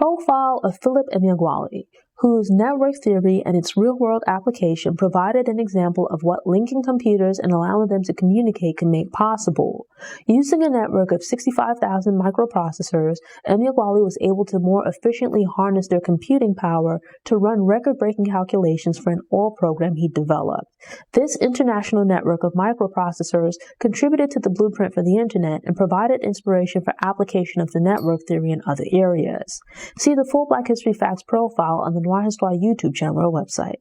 profile of Philip Emeagwali, whose network theory and its real-world application provided an example of what linking computers and allowing them to communicate can make possible. Using a network of 65,000 microprocessors, Emeagwali was able to more efficiently harness their computing power to run record-breaking calculations for an oil program he developed. This international network of microprocessors contributed to the blueprint for the Internet and provided inspiration for application of the network theory in other areas. See the full Black History Facts profile on the Noir Histoire YouTube channel or website.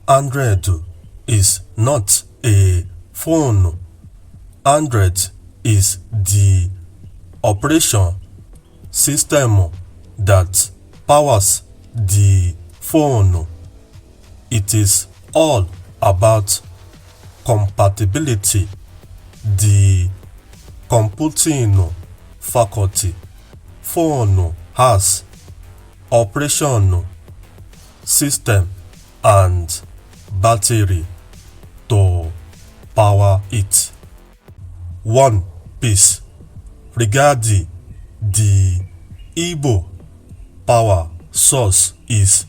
Android is not a phone. Android is the operation system that powers the phone. It is all about compatibility. The computing faculty phone has operation system and battery to power it. One piece regarding the Igbo power source is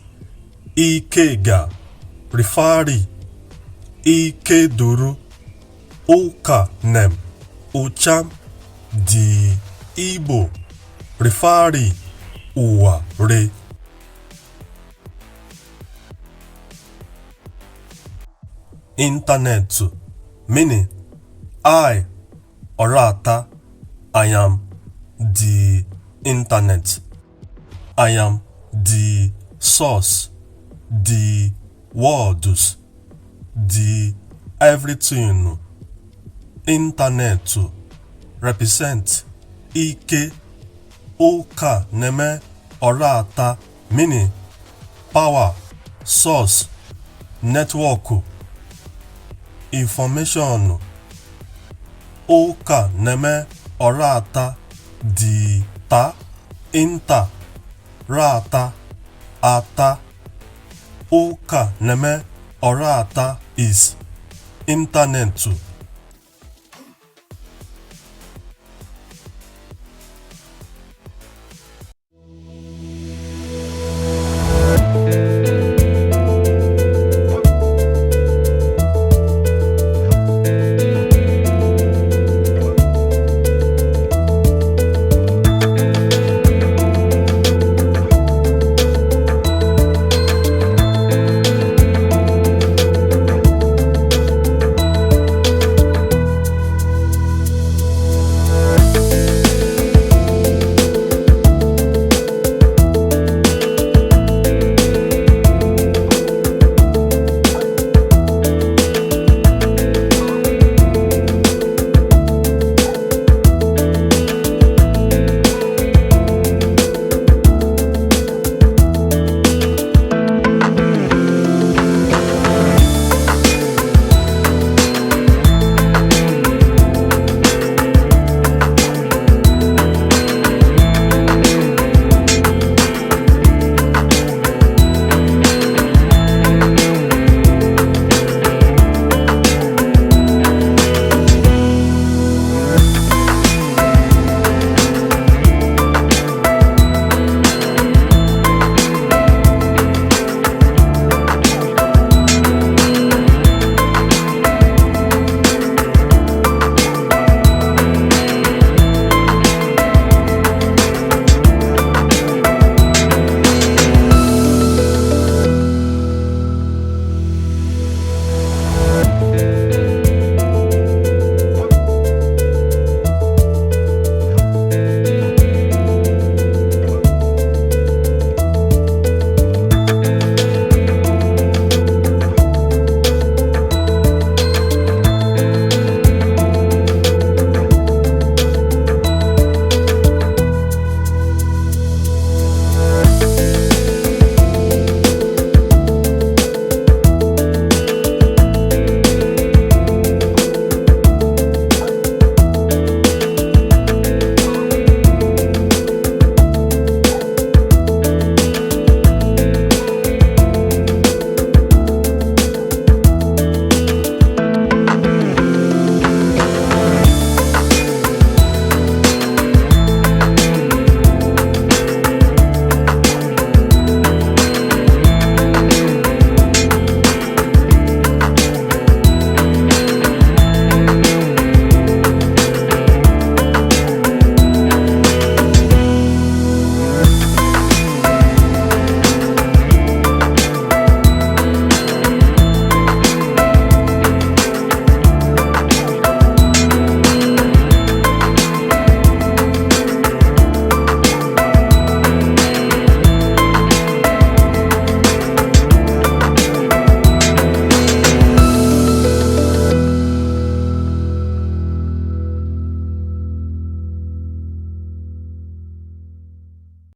Ikega, referring Ikeduru, Ukanem, Ucham, the Igbo referring Ouwarre. Internet, meaning I, Urattah, I am the internet. I am the source, the words, the everything. Internet represent Ike, Ukanem, Urattah, meaning power, source, network, information. Ukanem, Urattah, the ta, inter, rata, ata. Ukanem, Urattah is internet.